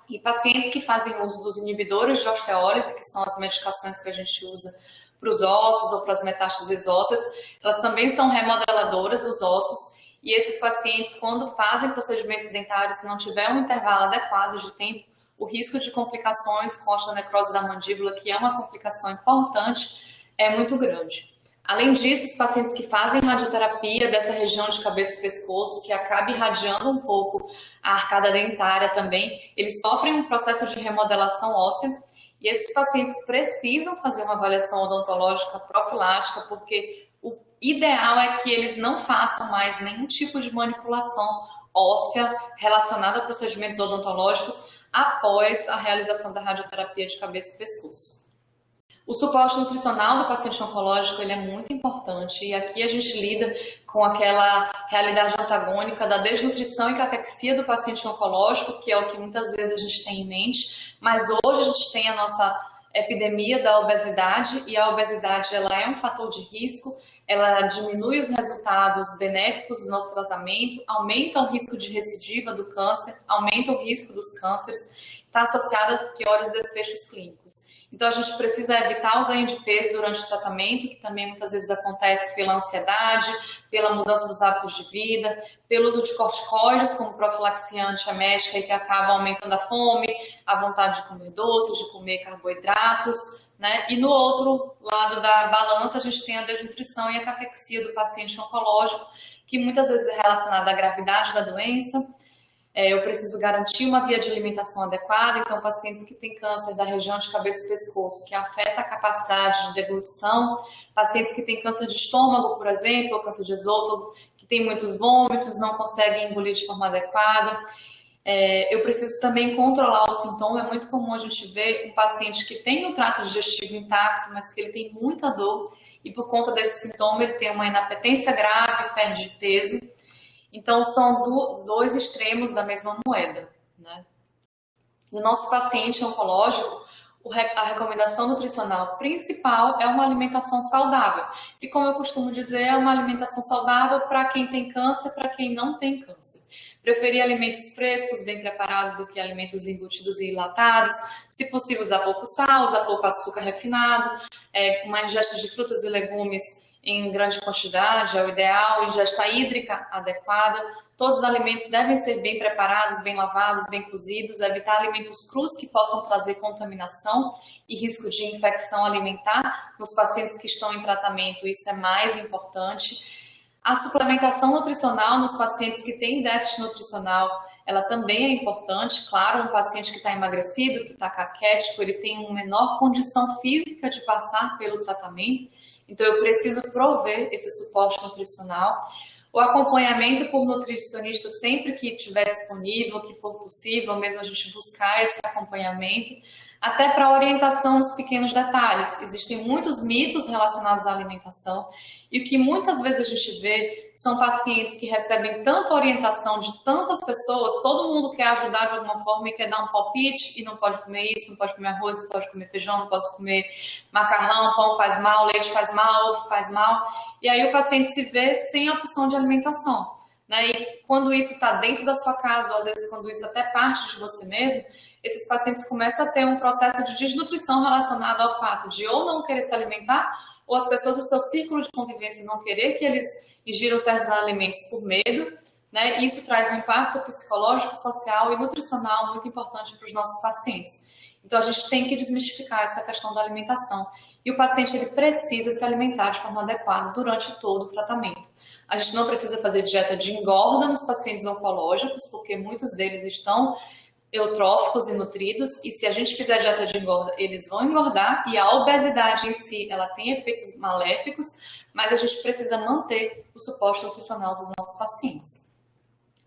E pacientes que fazem uso dos inibidores de osteólise, que são as medicações que a gente usa para os ossos ou para as metástases ósseas, elas também são remodeladoras dos ossos. E esses pacientes, quando fazem procedimentos dentários, se não tiver um intervalo adequado de tempo, o risco de complicações com osteonecrose da mandíbula, que é uma complicação importante, é muito grande. Além disso, os pacientes que fazem radioterapia dessa região de cabeça e pescoço, que acaba irradiando um pouco a arcada dentária também, eles sofrem um processo de remodelação óssea e esses pacientes precisam fazer uma avaliação odontológica profilática, porque o ideal é que eles não façam mais nenhum tipo de manipulação óssea relacionada a procedimentos odontológicos após a realização da radioterapia de cabeça e pescoço. O suporte nutricional do paciente oncológico ele é muito importante e aqui a gente lida com aquela realidade antagônica da desnutrição e caquexia do paciente oncológico, que é o que muitas vezes a gente tem em mente, mas hoje a gente tem a nossa epidemia da obesidade e a obesidade ela é um fator de risco, ela diminui os resultados benéficos do nosso tratamento, aumenta o risco de recidiva do câncer, aumenta o risco dos cânceres, está associada a piores desfechos clínicos. Então, a gente precisa evitar o ganho de peso durante o tratamento, que também muitas vezes acontece pela ansiedade, pela mudança dos hábitos de vida, pelo uso de corticoides como profilaxia antiemética e que acaba aumentando a fome, a vontade de comer doces, de comer carboidratos, né? E no outro lado da balança, a gente tem a desnutrição e a caquexia do paciente oncológico, que muitas vezes é relacionada à gravidade da doença, Eu preciso garantir uma via de alimentação adequada, então pacientes que têm câncer da região de cabeça e pescoço, que afeta a capacidade de deglutição, pacientes que têm câncer de estômago, por exemplo, ou câncer de esôfago, que têm muitos vômitos, não conseguem engolir de forma adequada. Eu preciso também controlar o sintoma. É muito comum a gente ver um paciente que tem o trato digestivo intacto, mas que ele tem muita dor e por conta desse sintoma ele tem uma inapetência grave, perde peso. Então são dois extremos da mesma moeda, né? No nosso paciente oncológico, a recomendação nutricional principal é uma alimentação saudável. E como eu costumo dizer, é uma alimentação saudável para quem tem câncer, para quem não tem câncer. Preferir alimentos frescos, bem preparados, do que alimentos embutidos e enlatados. Se possível, usar pouco sal, usar pouco açúcar refinado. Uma ingesta de frutas e legumes em grande quantidade é o ideal. Ingesta hídrica adequada. Todos os alimentos devem ser bem preparados, bem lavados, bem cozidos. Evitar alimentos crus que possam trazer contaminação e risco de infecção alimentar. Nos pacientes que estão em tratamento, isso é mais importante. A suplementação nutricional nos pacientes que têm déficit nutricional, ela também é importante. Claro, um paciente que está emagrecido, que está caquético, ele tem uma menor condição física de passar pelo tratamento, então eu preciso prover esse suporte nutricional. O acompanhamento por nutricionista sempre que estiver disponível, que for possível, mesmo a gente buscar esse acompanhamento, até para orientação nos pequenos detalhes. Existem muitos mitos relacionados à alimentação e o que muitas vezes a gente vê são pacientes que recebem tanta orientação de tantas pessoas, todo mundo quer ajudar de alguma forma e quer dar um palpite e não pode comer isso, não pode comer arroz, não pode comer feijão, não pode comer macarrão, pão faz mal, leite faz mal, ovo faz mal. E aí o paciente se vê sem opção de alimentação, né? E quando isso está dentro da sua casa, ou às vezes quando isso até parte de você mesmo, esses pacientes começam a ter um processo de desnutrição relacionado ao fato de ou não querer se alimentar, ou as pessoas do seu círculo de convivência não querer que eles ingiram certos alimentos por medo, né? Isso traz um impacto psicológico, social e nutricional muito importante para os nossos pacientes. Então a gente tem que desmistificar essa questão da alimentação. E o paciente ele precisa se alimentar de forma adequada durante todo o tratamento. A gente não precisa fazer dieta de engorda nos pacientes oncológicos, porque muitos deles estão eutróficos e nutridos, e se a gente fizer dieta de engorda, eles vão engordar, e a obesidade em si, ela tem efeitos maléficos, mas a gente precisa manter o suporte nutricional dos nossos pacientes.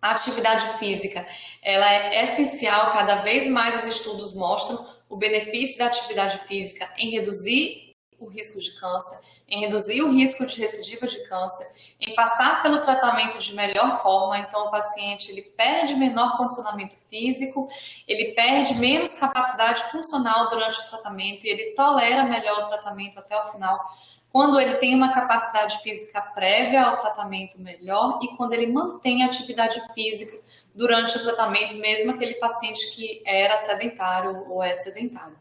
A atividade física, ela é essencial, cada vez mais os estudos mostram o benefício da atividade física em reduzir o risco de câncer, em reduzir o risco de recidiva de câncer, em passar pelo tratamento de melhor forma. Então o paciente ele perde menor condicionamento físico, ele perde menos capacidade funcional durante o tratamento e ele tolera melhor o tratamento até o final, quando ele tem uma capacidade física prévia ao tratamento melhor e quando ele mantém a atividade física durante o tratamento, mesmo aquele paciente que era sedentário ou é sedentário.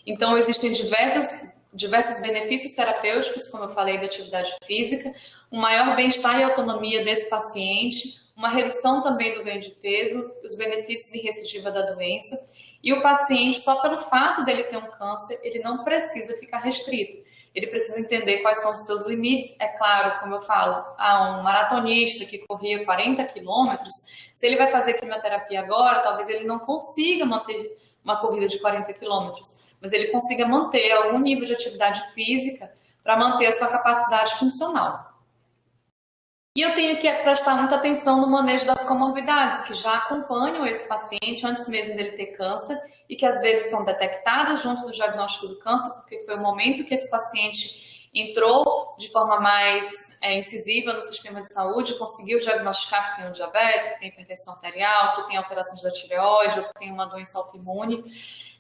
Então existem diversos benefícios terapêuticos, como eu falei, da atividade física, um maior bem-estar e autonomia desse paciente, uma redução também do ganho de peso, os benefícios em recidiva da doença, e o paciente, só pelo fato dele ter um câncer, ele não precisa ficar restrito, ele precisa entender quais são os seus limites. É claro, como eu falo, um maratonista que corria 40 quilômetros, se ele vai fazer quimioterapia agora, talvez ele não consiga manter uma corrida de 40 quilômetros, mas ele consiga manter algum nível de atividade física para manter a sua capacidade funcional. E eu tenho que prestar muita atenção no manejo das comorbidades, que já acompanham esse paciente antes mesmo dele ter câncer e que às vezes são detectadas junto do diagnóstico do câncer, porque foi o momento que esse paciente entrou de forma mais incisiva no sistema de saúde, conseguiu diagnosticar que tem um diabetes, que tem hipertensão arterial, que tem alterações da tireoide ou que tem uma doença autoimune.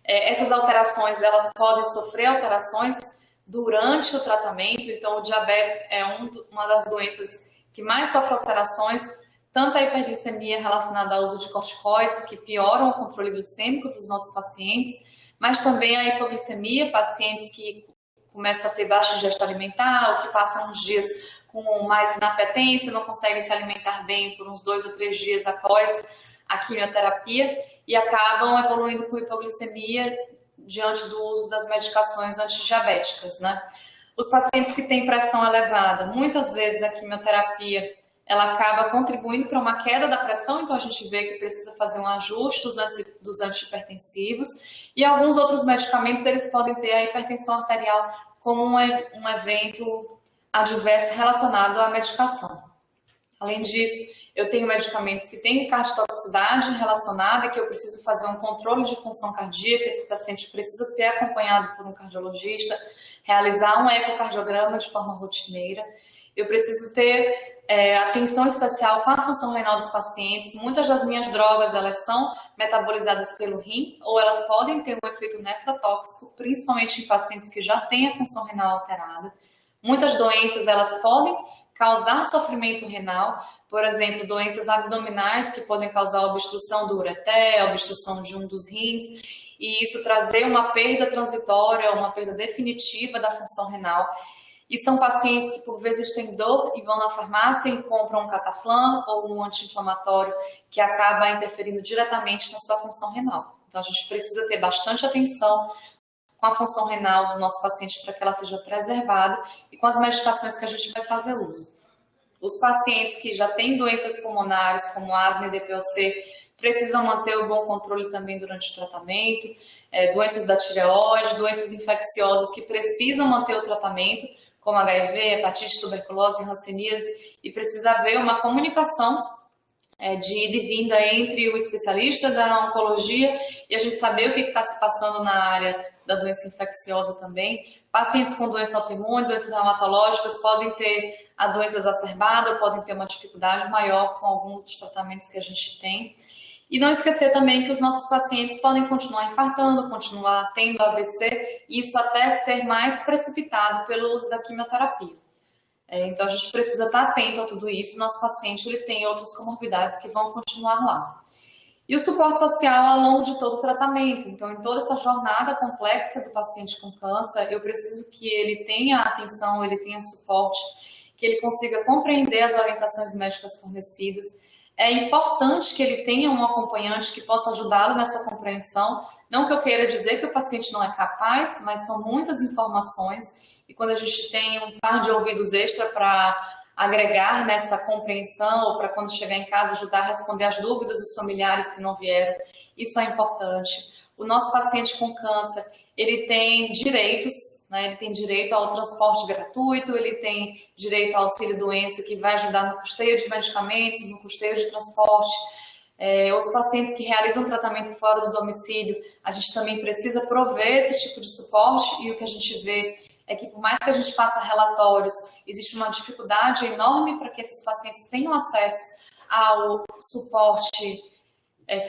Essas alterações, elas podem sofrer alterações durante o tratamento, então o diabetes é uma das doenças que mais sofre alterações, tanto a hiperglicemia relacionada ao uso de corticoides, que pioram o controle glicêmico dos nossos pacientes, mas também a hipoglicemia, pacientes que começam a ter baixa ingesta alimentar, ou que passam uns dias com mais inapetência, não conseguem se alimentar bem por uns 2 ou 3 dias após a quimioterapia e acabam evoluindo com hipoglicemia diante do uso das medicações antidiabéticas, né? Os pacientes que têm pressão elevada, muitas vezes a quimioterapia ela acaba contribuindo para uma queda da pressão, então a gente vê que precisa fazer um ajuste dos antihipertensivos, e alguns outros medicamentos eles podem ter a hipertensão arterial como um evento adverso relacionado à medicação. Além disso, eu tenho medicamentos que têm cardiotoxicidade relacionada, que eu preciso fazer um controle de função cardíaca, esse paciente precisa ser acompanhado por um cardiologista, realizar um ecocardiograma de forma rotineira. Eu preciso ter atenção especial com a função renal dos pacientes. Muitas das minhas drogas, elas são metabolizadas pelo rim, ou elas podem ter um efeito nefrotóxico, principalmente em pacientes que já têm a função renal alterada. Muitas doenças, elas podem causar sofrimento renal, por exemplo, doenças abdominais que podem causar obstrução do ureter, obstrução de um dos rins, e isso trazer uma perda transitória, uma perda definitiva da função renal. E são pacientes que por vezes têm dor e vão na farmácia e compram um cataflã ou um anti-inflamatório que acaba interferindo diretamente na sua função renal. Então a gente precisa ter bastante atenção com a função renal do nosso paciente para que ela seja preservada e com as medicações que a gente vai fazer uso. Os pacientes que já têm doenças pulmonares, como asma e DPOC, precisam manter o bom controle também durante o tratamento, doenças da tireoide, doenças infecciosas que precisam manter o tratamento, como HIV, hepatite, tuberculose, hanseníase, e precisa haver uma comunicação de ida e vinda entre o especialista da oncologia e a gente saber o que está se passando na área da doença infecciosa também. Pacientes com doença autoimune, doenças reumatológicas podem ter a doença exacerbada ou podem ter uma dificuldade maior com alguns dos tratamentos que a gente tem. E não esquecer também que os nossos pacientes podem continuar infartando, continuar tendo AVC, e isso até ser mais precipitado pelo uso da quimioterapia. Então a gente precisa estar atento a tudo isso. Nosso paciente ele tem outras comorbidades que vão continuar lá. E o suporte social ao longo de todo o tratamento. Então, em toda essa jornada complexa do paciente com câncer, eu preciso que ele tenha atenção, ele tenha suporte, que ele consiga compreender as orientações médicas fornecidas. É importante que ele tenha um acompanhante que possa ajudá-lo nessa compreensão. Não que eu queira dizer que o paciente não é capaz, mas são muitas informações. E quando a gente tem um par de ouvidos extra para agregar nessa compreensão, ou para quando chegar em casa ajudar a responder as dúvidas dos familiares que não vieram, isso é importante. O nosso paciente com câncer, ele tem direitos, né? Ele tem direito ao transporte gratuito, ele tem direito ao auxílio-doença, que vai ajudar no custeio de medicamentos, no custeio de transporte. Os pacientes que realizam tratamento fora do domicílio, a gente também precisa prover esse tipo de suporte, e o que a gente vê é que por mais que a gente faça relatórios, existe uma dificuldade enorme para que esses pacientes tenham acesso ao suporte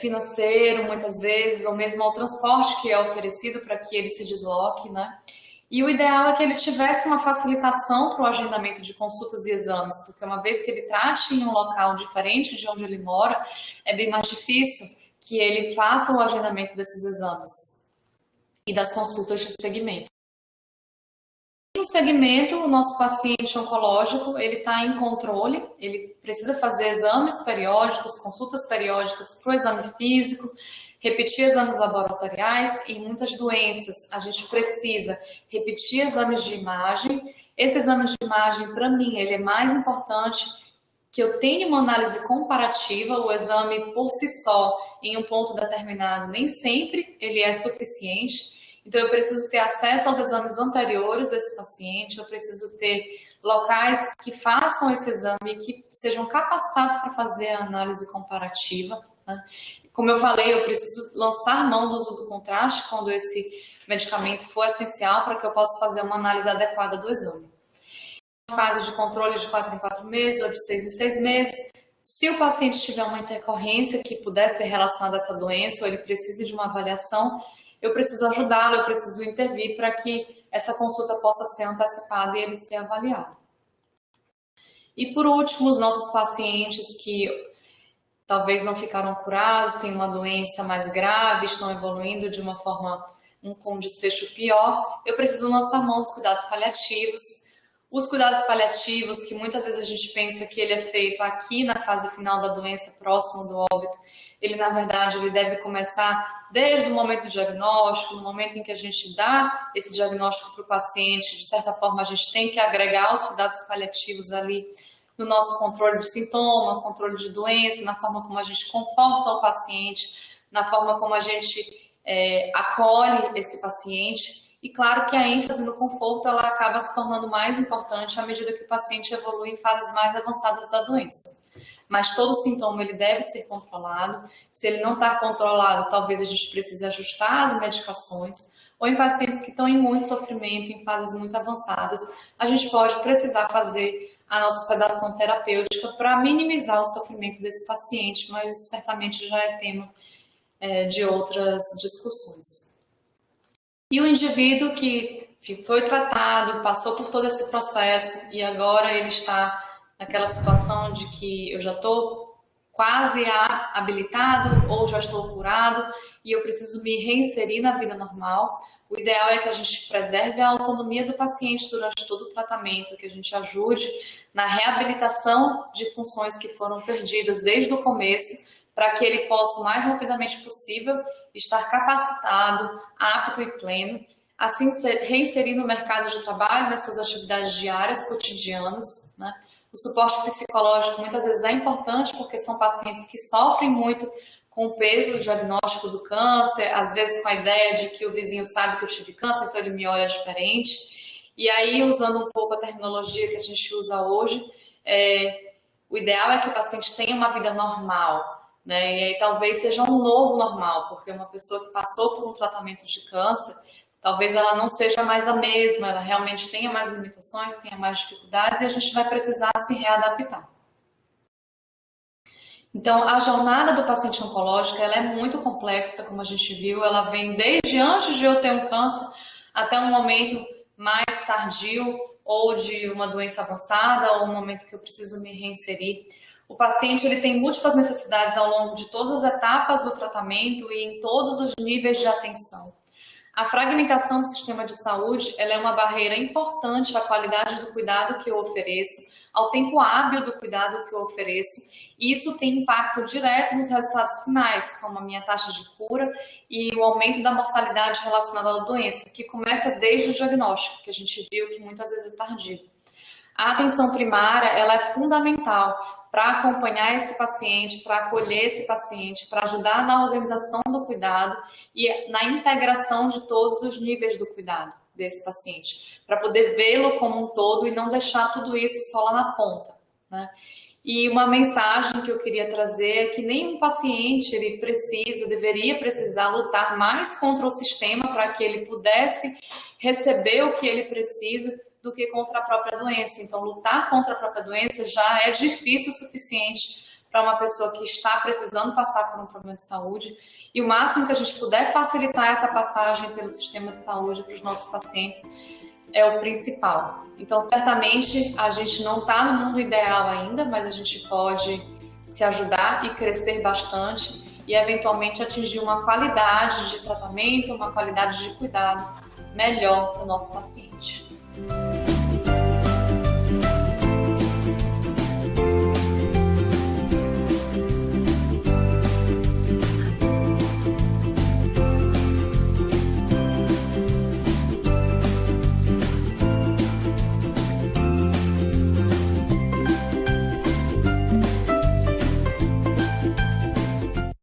financeiro, muitas vezes, ou mesmo ao transporte que é oferecido para que ele se desloque, né? E o ideal é que ele tivesse uma facilitação para o agendamento de consultas e exames, porque uma vez que ele trate em um local diferente de onde ele mora, é bem mais difícil que ele faça o agendamento desses exames e das consultas de segmento. No segmento, o nosso paciente oncológico, ele está em controle, ele precisa fazer exames periódicos, consultas periódicas para o exame físico, repetir exames laboratoriais. Em muitas doenças, a gente precisa repetir exames de imagem. Esse exame de imagem, para mim, ele é mais importante que eu tenha uma análise comparativa. O exame por si só, em um ponto determinado, nem sempre ele é suficiente. Então, eu preciso ter acesso aos exames anteriores desse paciente, eu preciso ter locais que façam esse exame e que sejam capacitados para fazer a análise comparativa, né? Como eu falei, eu preciso lançar mão do uso do contraste quando esse medicamento for essencial para que eu possa fazer uma análise adequada do exame. Fase de controle de 4 em 4 meses ou de 6 em 6 meses. Se o paciente tiver uma intercorrência que puder ser relacionada a essa doença ou ele precise de uma avaliação, eu preciso ajudá-lo, eu preciso intervir para que essa consulta possa ser antecipada e ele ser avaliado. E por último, os nossos pacientes que talvez não ficaram curados, têm uma doença mais grave, estão evoluindo de uma forma com um desfecho pior, eu preciso lançar mão dos cuidados paliativos. Os cuidados paliativos, que muitas vezes a gente pensa que ele é feito aqui na fase final da doença, próximo do óbito, ele na verdade ele deve começar desde o momento do diagnóstico, no momento em que a gente dá esse diagnóstico para o paciente. De certa forma a gente tem que agregar os cuidados paliativos ali no nosso controle de sintoma, controle de doença, na forma como a gente conforta o paciente, na forma como a gente acolhe esse paciente. E claro que a ênfase no conforto ela acaba se tornando mais importante à medida que o paciente evolui em fases mais avançadas da doença. Mas todo sintoma ele deve ser controlado. Se ele não está controlado, talvez a gente precise ajustar as medicações. Ou em pacientes que estão em muito sofrimento, em fases muito avançadas, a gente pode precisar fazer a nossa sedação terapêutica para minimizar o sofrimento desse paciente, mas isso certamente já é tema de outras discussões. E o indivíduo que foi tratado, passou por todo esse processo e agora ele está naquela situação de que eu já estou quase habilitado ou já estou curado e eu preciso me reinserir na vida normal. O ideal é que a gente preserve a autonomia do paciente durante todo o tratamento, que a gente ajude na reabilitação de funções que foram perdidas desde o começo, para que ele possa o mais rapidamente possível estar capacitado, apto e pleno, assim reinserir no mercado de trabalho, nas suas atividades diárias, cotidianas, né? O suporte psicológico muitas vezes é importante porque são pacientes que sofrem muito com o peso do diagnóstico do câncer, às vezes com a ideia de que o vizinho sabe que eu tive câncer, então ele me olha diferente. E aí, usando um pouco a terminologia que a gente usa hoje, o ideal é que o paciente tenha uma vida normal, né? E aí talvez seja um novo normal, porque uma pessoa que passou por um tratamento de câncer, talvez ela não seja mais a mesma, ela realmente tenha mais limitações, tenha mais dificuldades e a gente vai precisar se readaptar. Então, a jornada do paciente oncológico ela é muito complexa, como a gente viu, ela vem desde antes de eu ter um câncer até um momento mais tardio ou de uma doença avançada ou um momento que eu preciso me reinserir. O paciente ele tem múltiplas necessidades ao longo de todas as etapas do tratamento e em todos os níveis de atenção. A fragmentação do sistema de saúde ela é uma barreira importante à qualidade do cuidado que eu ofereço, ao tempo hábil do cuidado que eu ofereço, e isso tem impacto direto nos resultados finais, como a minha taxa de cura e o aumento da mortalidade relacionada à doença, que começa desde o diagnóstico, que a gente viu que muitas vezes é tardio. A atenção primária ela é fundamental para acompanhar esse paciente, para acolher esse paciente, para ajudar na organização do cuidado e na integração de todos os níveis do cuidado desse paciente, para poder vê-lo como um todo e não deixar tudo isso só lá na ponta, né? E uma mensagem que eu queria trazer é que nenhum paciente ele deveria precisar lutar mais contra o sistema para que ele pudesse receber o que ele precisa do que contra a própria doença. Então, lutar contra a própria doença já é difícil o suficiente para uma pessoa que está precisando passar por um problema de saúde. E o máximo que a gente puder facilitar essa passagem pelo sistema de saúde para os nossos pacientes é o principal. Então, certamente, a gente não está no mundo ideal ainda, mas a gente pode se ajudar e crescer bastante e, eventualmente, atingir uma qualidade de tratamento, uma qualidade de cuidado melhor para o nosso paciente.